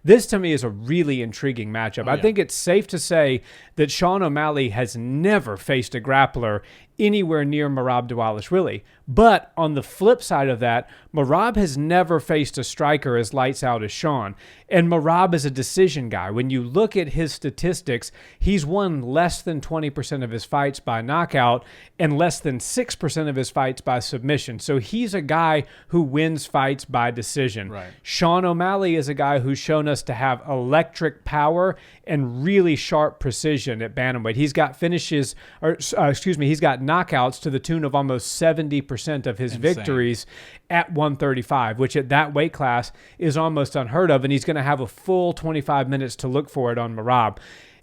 This to me is a really intriguing matchup. Oh I yeah. think it's safe to say that Sean O'Malley has never faced a grappler anywhere near Merab Dvalishvili. But on the flip side of that, Merab has never faced a striker as lights out as Sean. And Merab is a decision guy. When you look at his statistics, he's won less than 20% of his fights by knockout and less than 6% of his fights by submission. So he's a guy who wins fights by decision. Right. Sean O'Malley is a guy who's shown us to have electric power and really sharp precision at bantamweight. He's got finishes, he's got knockouts to the tune of almost 70% of his victories at 135, which at that weight class is almost unheard of. And he's going to have a full 25 minutes to look for it on Merab.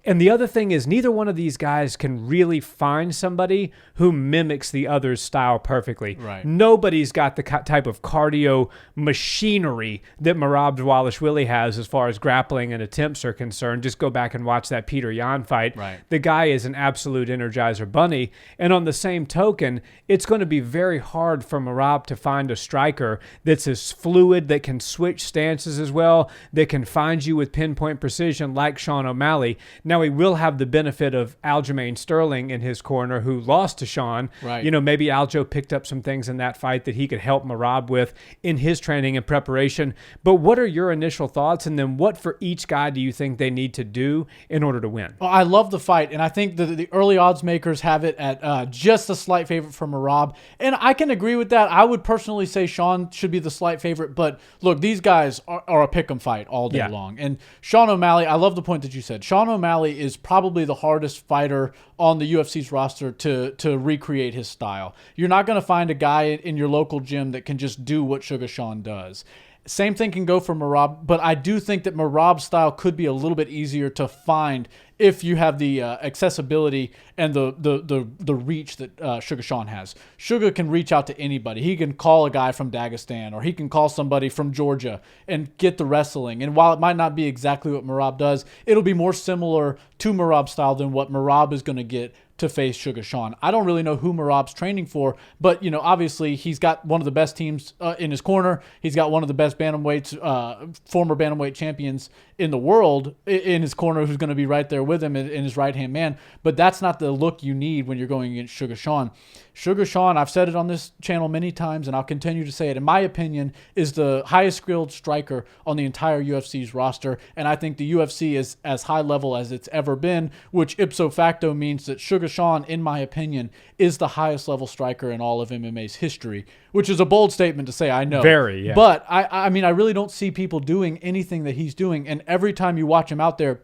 And the other thing is neither one of these guys can really find somebody who mimics the other's style perfectly. Right. Nobody's got the type of cardio machinery that Merab Dvalishvili has as far as grappling and attempts are concerned. Just go back and watch that Peter Yan fight. Right. The guy is an absolute Energizer bunny. And on the same token, it's going to be very hard for Merab to find a striker that's as fluid, that can switch stances as well, that can find you with pinpoint precision like Sean O'Malley. Now, he will have the benefit of Aljamain Sterling in his corner, who lost to Sean. Right. You know, maybe Aljo picked up some things in that fight that he could help Merab with in his training and preparation. But what are your initial thoughts? And then what for each guy do you think they need to do in order to win? Well, I love the fight, and I think the early odds makers have it at just a slight favorite for Merab. And I can agree with that. I would personally say Sean should be the slight favorite. But look, these guys are a pick 'em fight all day long. And Sean O'Malley, I love the point that you said. Sean O'Malley is probably the hardest fighter on the UFC's roster to recreate his style. You're not going to find a guy in your local gym that can just do what Sugar Sean does. Same thing can go for Merab, but I do think that Merab's style could be a little bit easier to find if you have the accessibility and the reach that Sugar Sean has. Sugar can reach out to anybody. He can call a guy from Dagestan, or he can call somebody from Georgia and get the wrestling. And while it might not be exactly what Merab does, it'll be more similar to Merab's style than what Merab is going to get to face Sugar Sean. I don't really know who Merab's training for, but obviously he's got one of the best teams in his corner. He's got one of the best bantamweights, former bantamweight champions in the world in his corner, who's going to be right there with him in his right-hand man. But that's not the look you need when you're going against Sugar Sean. Sugar Sean, I've said it on this channel many times, and I'll continue to say it, in my opinion, is the highest skilled striker on the entire UFC's roster. And I think the UFC is as high level as it's ever been, which ipso facto means that Sugar Sean, in my opinion, is the highest level striker in all of MMA's history, which is a bold statement to say, I know. Very, yeah. But I mean, I really don't see people doing anything that he's doing. And every time you watch him out there,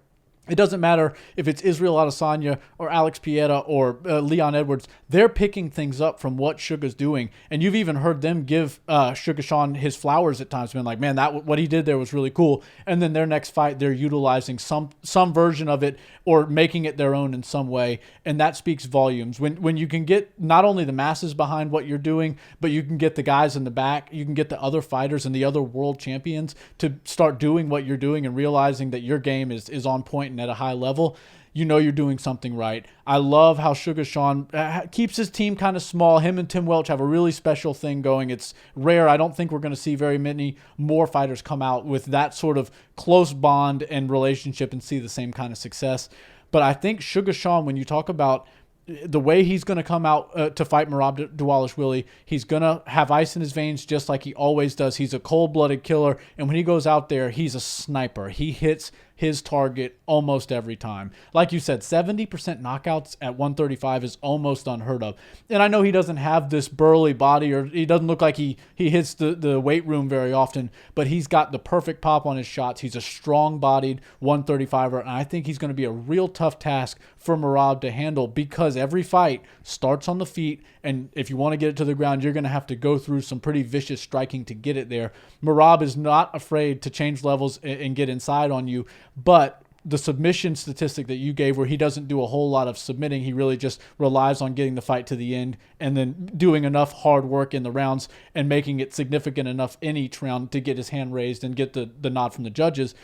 it doesn't matter if it's Israel Adesanya or Alex Pieta or Leon Edwards. They're picking things up from what Sugar's doing. And you've even heard them give Sugar Sean his flowers at times, being like, man, what he did there was really cool. And then their next fight, they're utilizing some version of it or making it their own in some way. And that speaks volumes. When you can get not only the masses behind what you're doing, but you can get the guys in the back, you can get the other fighters and the other world champions to start doing what you're doing and realizing that your game is on point and at a high level, you're doing something right. I love how Sugar Sean keeps his team kind of small. Him and Tim Welch have a really special thing going. It's rare. I don't think we're going to see very many more fighters come out with that sort of close bond and relationship and see the same kind of success. But I think Sugar Sean, when you talk about the way he's going to come out to fight Merab Dvalishvili, he's going to have ice in his veins just like he always does. He's a cold-blooded killer, and when he goes out there, he's a sniper. He hits his target almost every time. Like you said, 70% knockouts at 135 is almost unheard of. And I know he doesn't have this burly body, or he doesn't look like he hits the weight room very often, but he's got the perfect pop on his shots. He's a strong-bodied 135er, and I think he's going to be a real tough task for Merab to handle, because every fight starts on the feet, and if you want to get it to the ground, you're going to have to go through some pretty vicious striking to get it there. Merab is not afraid to change levels and get inside on you, but the submission statistic that you gave, where he doesn't do a whole lot of submitting, he really just relies on getting the fight to the end and then doing enough hard work in the rounds and making it significant enough in each round to get his hand raised and get the nod from the judges.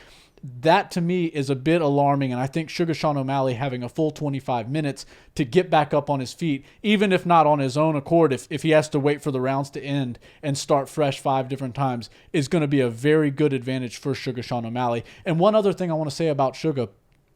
that to me is a bit alarming, and I think Sugar Sean O'Malley having a full 25 minutes to get back up on his feet, even if not on his own accord, if he has to wait for the rounds to end and start fresh 5 different times, is going to be a very good advantage for Sugar Sean O'Malley. And one other thing I want to say about Sugar,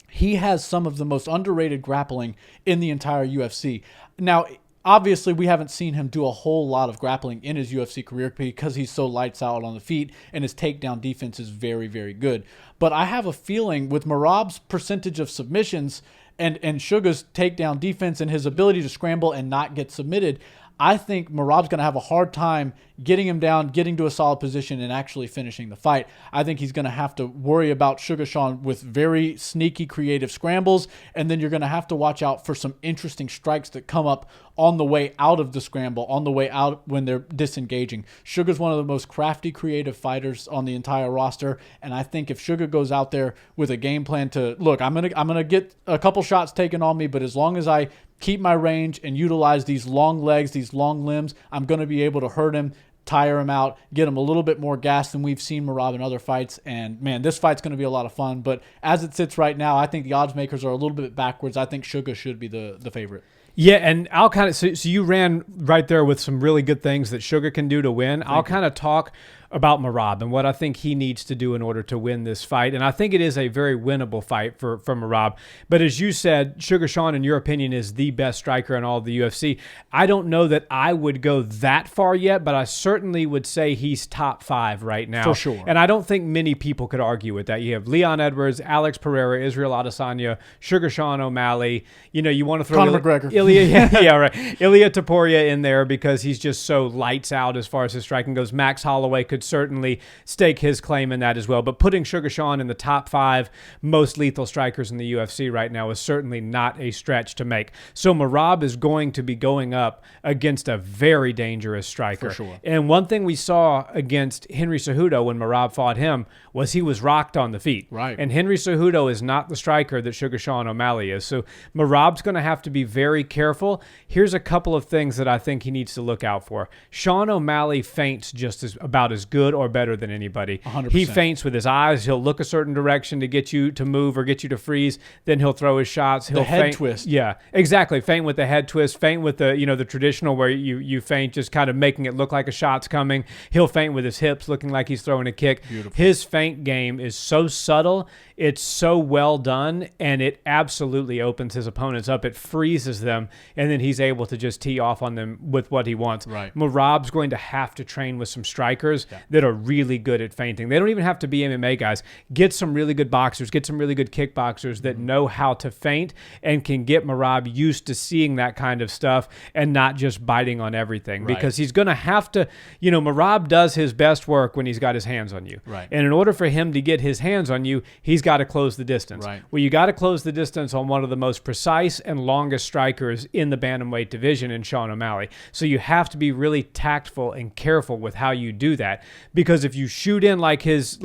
he has some of the most underrated grappling in the entire UFC. Now, obviously, we haven't seen him do a whole lot of grappling in his UFC career because he's so lights out on the feet and his takedown defense is very, very good. But I have a feeling with Merab's percentage of submissions and Sugar's takedown defense and his ability to scramble and not get submitted, I think Merab's going to have a hard time getting him down, getting to a solid position, and actually finishing the fight. I think he's going to have to worry about Sugar Sean with very sneaky, creative scrambles, and then you're going to have to watch out for some interesting strikes that come up on the way out of the scramble, on the way out when they're disengaging. Sugar's one of the most crafty, creative fighters on the entire roster, and I think if Sugar goes out there with a game plan to, look, I'm gonna get a couple shots taken on me, but as long as I keep my range and utilize these long legs, these long limbs, I'm going to be able to hurt him, tire him out, get him a little bit more gas than we've seen Merab in other fights. And, man, this fight's going to be a lot of fun. But as it sits right now, I think the odds makers are a little bit backwards. I think Sugar should be the favorite. Yeah, and I'll kind of so you ran right there with some really good things that Sugar can do to win. I'll kind of talk about Merab and what I think he needs to do in order to win this fight. And I think it is a very winnable fight for Merab. But as you said, Sugar Sean, in your opinion, is the best striker in all of the UFC. I don't know that I would go that far yet, but I certainly would say he's top 5 right now. For sure. And I don't think many people could argue with that. You have Leon Edwards, Alex Pereira, Israel Adesanya, Sugar Sean O'Malley. You know, you want to throw Conor McGregor. yeah, right. Ilia Topuria in there because he's just so lights out as far as his striking goes. Max Holloway could certainly stake his claim in that as well. But putting Sugar Sean in the top 5 most lethal strikers in the UFC right now is certainly not a stretch to make. So Merab is going to be going up against a very dangerous striker. For sure. And one thing we saw against Henry Cejudo when Merab fought him was he was rocked on the feet. Right. And Henry Cejudo is not the striker that Sugar Sean O'Malley is. So Merab's going to have to be very careful. Here's a couple of things that I think he needs to look out for. Sean O'Malley feints just about as good or better than anybody. 100%. He feints with his eyes. He'll look a certain direction to get you to move or get you to freeze. Then he'll throw his shots. He'll the head feint. twist. Yeah, exactly. Feint with the head twist. Feint with the the traditional where you feint just kind of making it look like a shot's coming. He'll feint with his hips, looking like he's throwing a kick. Beautiful. His feint game is so subtle. It's so well done, and it absolutely opens his opponents up. It freezes them, and then he's able to just tee off on them with what he wants. Right. Merab's going to have to train with some strikers that are really good at feinting. They don't even have to be MMA guys. Get some really good boxers, get some really good kickboxers that know how to feint and can get Merab used to seeing that kind of stuff and not just biting on everything. Right. Because he's going to have to, Merab does his best work when he's got his hands on you. Right. And in order for him to get his hands on you, he's got to close the distance. Right. Well, you got to close the distance on one of the most precise and longest strikers in the bantamweight division in Sean O'Malley. So you have to be really tactful and careful with how you do that, because if you shoot in like his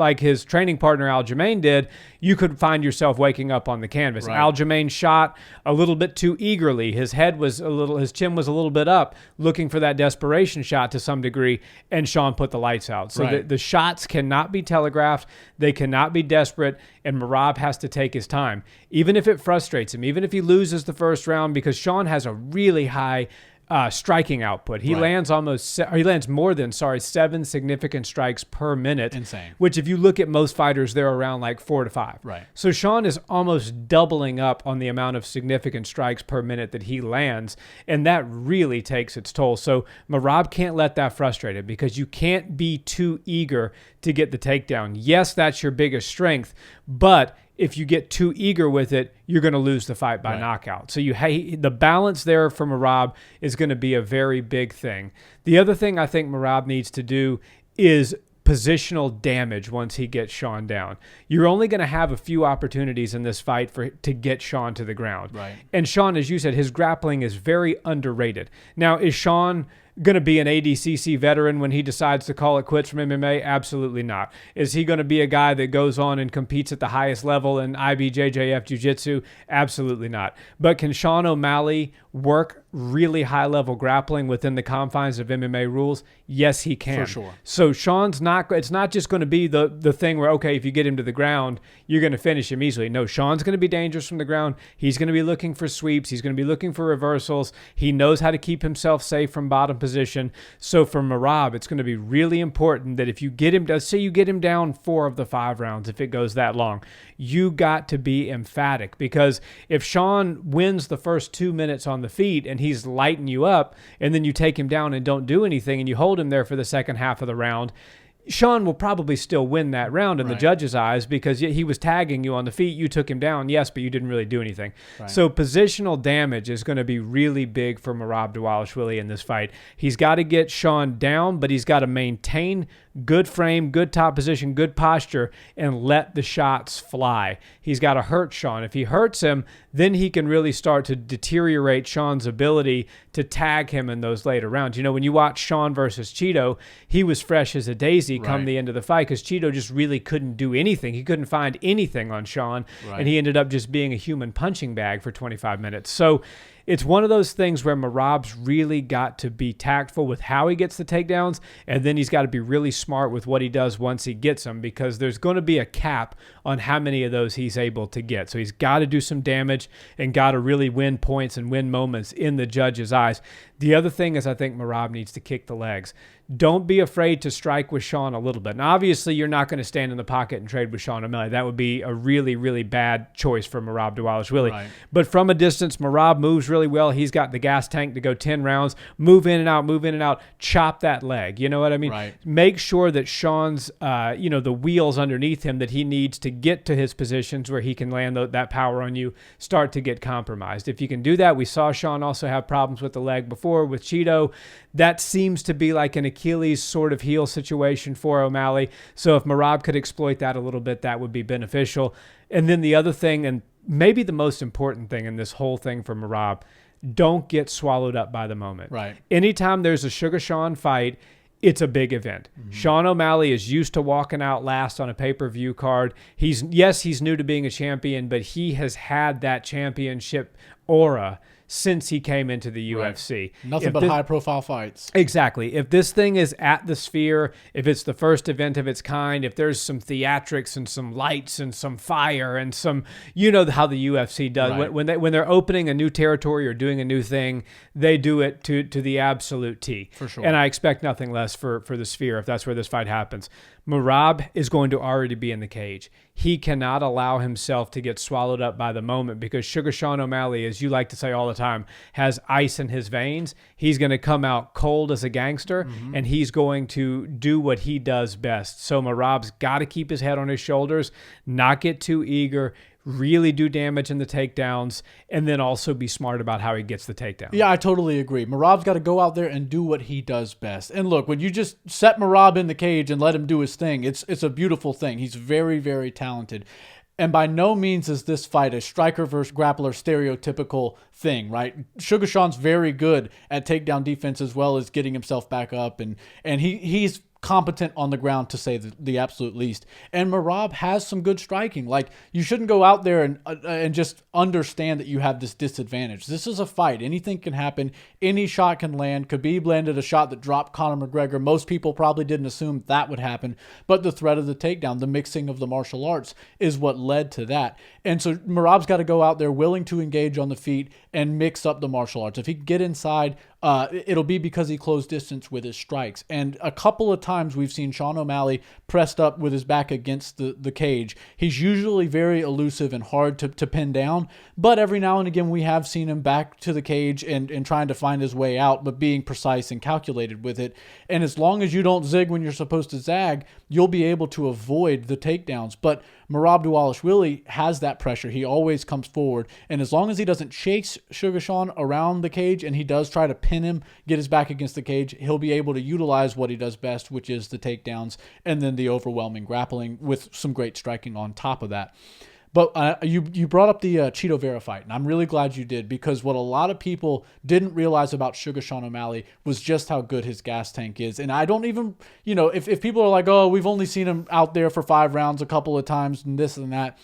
training partner Aljamain did, you could find yourself waking up on the canvas. Right. Aljamain shot a little bit too eagerly. His chin was a little bit up, looking for that desperation shot to some degree, and Sean put the lights out. So Right. the shots cannot be telegraphed. They cannot be desperate, and Merab has to take his time. Even if it frustrates him, even if he loses the first round, because Sean has a really high striking output. He Right. lands more than 7 significant strikes per minute. Insane. Which, if you look at most fighters, they're around like 4 to 5. Right. So Sean is almost doubling up on the amount of significant strikes per minute that he lands, and that really takes its toll. So Merab can't let that frustrate him, because you can't be too eager to get the takedown. Yes, that's your biggest strength, but if you get too eager with it, you're going to lose the fight by knockout. So the balance there for Merab is going to be a very big thing. The other thing I think Merab needs to do is positional damage once he gets Sean down. You're only going to have a few opportunities in this fight to get Sean to the ground. Right. And Sean, as you said, his grappling is very underrated. Now, is Sean going to be an ADCC veteran when he decides to call it quits from MMA? Absolutely not. Is he going to be a guy that goes on and competes at the highest level in IBJJF Jiu-Jitsu? Absolutely not. But can Sean O'Malley work really high-level grappling within the confines of MMA rules? Yes, he can. For sure. So Sean's not, it's not just going to be the thing where, okay, if you get him to the ground, you're going to finish him easily. No, Sean's going to be dangerous from the ground. He's going to be looking for sweeps. He's going to be looking for reversals. He knows how to keep himself safe from bottom position. So for Merab, it's going to be really important that if you get him, let's say you get him down 4 of the 5 rounds, if it goes that long, you got to be emphatic, because if Sean wins the first 2 minutes on the feet and he's lighting you up, and then you take him down and don't do anything and you hold him there for the second half of the round, Sean will probably still win that round in the judge's eyes, because he was tagging you on the feet. You took him down, yes, but you didn't really do anything. Right. So positional damage is going to be really big for Merab Dvalishvili in this fight. He's got to get Sean down, but he's got to maintain good frame, good top position, good posture, and let the shots fly. He's got to hurt Sean. If he hurts him, then he can really start to deteriorate Sean's ability to tag him in those later rounds. You know, when you watch Sean versus Cheeto, he was fresh as a daisy come the end of the fight, because Cheeto just really couldn't do anything. He couldn't find anything on Sean, and he ended up just being a human punching bag for 25 minutes. So it's one of those things where Merab's really got to be tactful with how he gets the takedowns, and then he's got to be really smart with what he does once he gets them, because there's going to be a cap on how many of those he's able to get. So he's got to do some damage and got to really win points and win moments in the judge's eyes. The other thing is, I think Merab needs to kick the legs. Don't be afraid to strike with Sean a little bit. Now, obviously, you're not going to stand in the pocket and trade with Sean O'Malley. That would be a really, really bad choice for Merab Dvalishvili. Right. But from a distance, Merab moves really well. He's got the gas tank to go 10 rounds. Move in and out, chop that leg. You know what I mean? Right. Make sure that Sean's, the wheels underneath him that he needs to get to his positions where he can land that power on you start to get compromised. If you can do that, we saw Sean also have problems with the leg before with Cheeto. That seems to be like an Achilles sort of heel situation for O'Malley. So if Merab could exploit that a little bit, that would be beneficial. And then the other thing, and maybe the most important thing in this whole thing for Merab, don't get swallowed up by the moment. Right. Anytime there's a Sugar Sean fight, it's a big event. Mm-hmm. Sean O'Malley is used to walking out last on a pay-per-view card. He's new to being a champion, but he has had that championship aura since he came into the UFC. Nothing but high-profile fights. Exactly. If this thing is at the Sphere, if it's the first event of its kind, if there's some theatrics and some lights and some fire and some, you know how the UFC does. Right. When they're opening a new territory or doing a new thing, they do it to the absolute T. For sure. And I expect nothing less for the Sphere if that's where this fight happens. Merab is going to already be in the cage. He cannot allow himself to get swallowed up by the moment, because Sugar Sean O'Malley, as you like to say all the time, has ice in his veins. He's going to come out cold as a gangster, and he's going to do what he does best. So Merab's got to keep his head on his shoulders, not get too eager, really do damage in the takedowns, and then also be smart about how he gets the takedown. Yeah, I totally agree. Merab's got to go out there and do what he does best. And look, when you just set Merab in the cage and let him do his thing, it's a beautiful thing. He's very, very talented. And by no means is this fight a striker versus grappler stereotypical thing, right? Sugar Sean's very good at takedown defense as well as getting himself back up, and he's competent on the ground, to say the absolute least. And Merab has some good striking. Like, you shouldn't go out there and just understand that you have this disadvantage. This is a fight. Anything can happen. Any shot can land. Khabib landed a shot that dropped Conor McGregor. Most people probably didn't assume that would happen, but the threat of the takedown, the mixing of the martial arts, is what led to that. And so Merab's got to go out there willing to engage on the feet and mix up the martial arts. If he can get inside, it'll be because he closed distance with his strikes. And a couple of times we've seen Sean O'Malley pressed up with his back against the cage. He's usually very elusive and hard to pin down, but every now and again we have seen him back to the cage and trying to find his way out, but being precise and calculated with it. And as long as you don't zig when you're supposed to zag, you'll be able to avoid the takedowns. But Merab Dvalishvili has that pressure. He always comes forward. And as long as he doesn't chase Sugar Sean around the cage and he does try to pin him, get his back against the cage, he'll be able to utilize what he does best, which is the takedowns and then the overwhelming grappling with some great striking on top of that. But you brought up the Cheeto Vera fight, and I'm really glad you did, because what a lot of people didn't realize about Sugar Sean O'Malley was just how good his gas tank is. And I don't even, if people are like, oh, we've only seen him out there for 5 rounds a couple of times and this and that,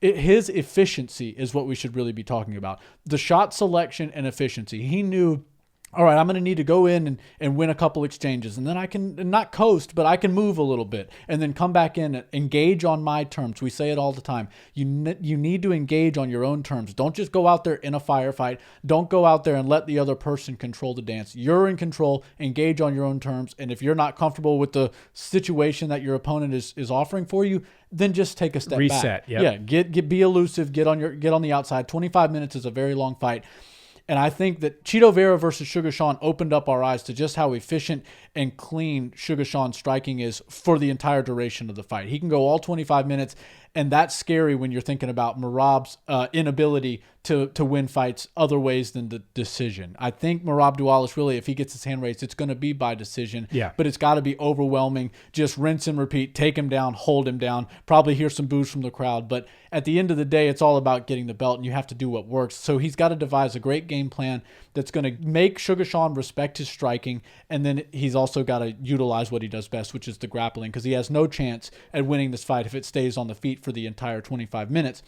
his efficiency is what we should really be talking about. The shot selection and efficiency. He knew, all right, I'm going to need to go in and win a couple exchanges, and then I can not coast, but I can move a little bit and then come back in and engage on my terms. We say it all the time. You need to engage on your own terms. Don't just go out there in a firefight. Don't go out there and let the other person control the dance. You're in control. Engage on your own terms. And if you're not comfortable with the situation that your opponent is offering for you, then just take a step back. Reset. Yep. Yeah. Be elusive. Get on the outside. 25 minutes is a very long fight. And I think that Chito Vera versus Sugar Sean opened up our eyes to just how efficient and clean Sugar Sean's striking is for the entire duration of the fight. He can go all 25 minutes, and that's scary when you're thinking about Merab's inability to win fights other ways than the decision. I think Merab Dvalishvili, if he gets his hand raised, it's going to be by decision. Yeah. But it's got to be overwhelming. Just rinse and repeat. Take him down. Hold him down. Probably hear some boos from the crowd. But at the end of the day, it's all about getting the belt, and you have to do what works. So he's got to devise a great game plan that's going to make Sugar Sean respect his striking, and then he's also got to utilize what he does best, which is the grappling, because he has no chance at winning this fight if it stays on the feet for the entire 25 minutes.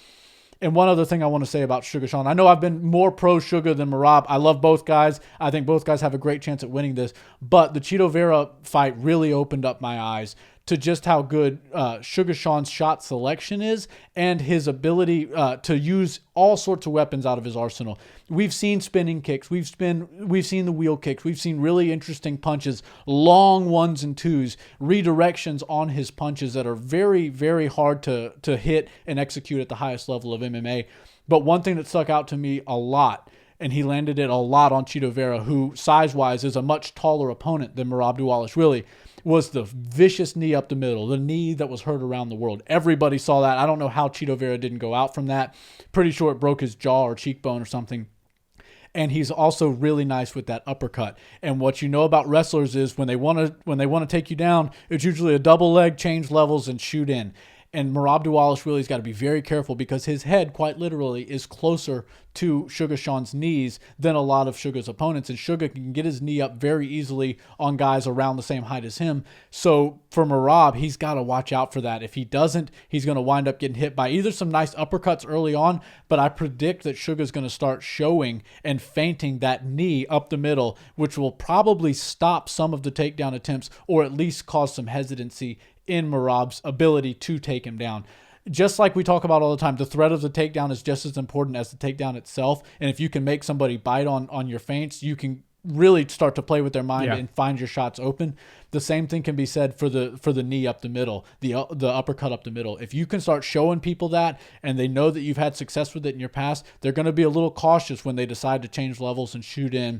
And one other thing I want to say about Sugar Sean, I know I've been more pro Sugar than Merab. I love both guys. I think both guys have a great chance at winning this. But the Chito Vera fight really opened up my eyes to just how good Sugar Sean's shot selection is and his ability to use all sorts of weapons out of his arsenal. We've seen spinning kicks. We've seen the wheel kicks. We've seen really interesting punches, long ones and twos, redirections on his punches that are very, very hard to hit and execute at the highest level of MMA. But one thing that stuck out to me a lot, and he landed it a lot on Chito Vera, who size-wise is a much taller opponent than Merab Dvalishvili, was the vicious knee up the middle, the knee that was heard around the world. Everybody saw that. I don't know how Chito Vera didn't go out from that. Pretty sure it broke his jaw or cheekbone or something. And he's also really nice with that uppercut. And what you know about wrestlers is when they want to take you down, it's usually a double leg, change levels, and shoot in. And Merab Dvalishvili's got to be very careful because his head, quite literally, is closer to Sugar Sean's knees than a lot of Sugar's opponents. And Sugar can get his knee up very easily on guys around the same height as him. So for Merab, he's got to watch out for that. If he doesn't, he's going to wind up getting hit by either some nice uppercuts early on, but I predict that Sugar's going to start showing and feinting that knee up the middle, which will probably stop some of the takedown attempts or at least cause some hesitancy in Merab's ability to take him down. Just like we talk about all the time, the threat of the takedown is just as important as the takedown itself. And if you can make somebody bite on your feints, you can really start to play with their mind and find your shots open. The same thing can be said for the knee up the middle, the uppercut up the middle. If you can start showing people that and they know that you've had success with it in your past, they're going to be a little cautious when they decide to change levels and shoot in.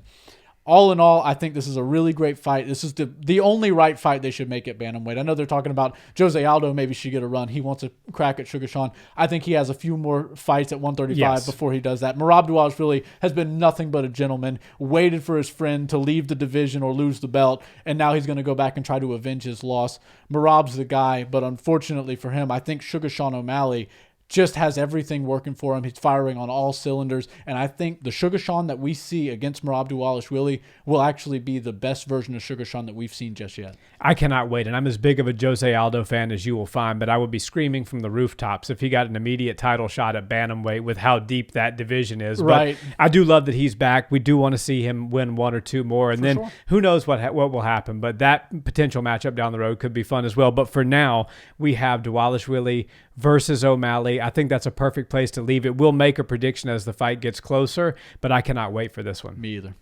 All in all, I think this is a really great fight. This is the only right fight they should make at bantamweight. I know they're talking about Jose Aldo maybe should get a run. He wants a crack at Sugar Sean. I think he has a few more fights at 135 before he does that. Merab Dvalishvili has been nothing but a gentleman, waited for his friend to leave the division or lose the belt, and now he's going to go back and try to avenge his loss. Merab's the guy, but unfortunately for him, I think Sugar Sean O'Malley just has everything working for him. He's firing on all cylinders. And I think the Sugar Sean that we see against Merab Dvalishvili will actually be the best version of Sugar Sean that we've seen just yet. I cannot wait. And I'm as big of a Jose Aldo fan as you will find, but I would be screaming from the rooftops if he got an immediate title shot at bantamweight with how deep that division is. Right. But I do love that he's back. We do want to see him win one or two more. And then who knows what will happen. But that potential matchup down the road could be fun as well. But for now, we have Dvalishvili versus O'Malley. I think that's a perfect place to leave it. We'll make a prediction as the fight gets closer, but I cannot wait for this one. Me either.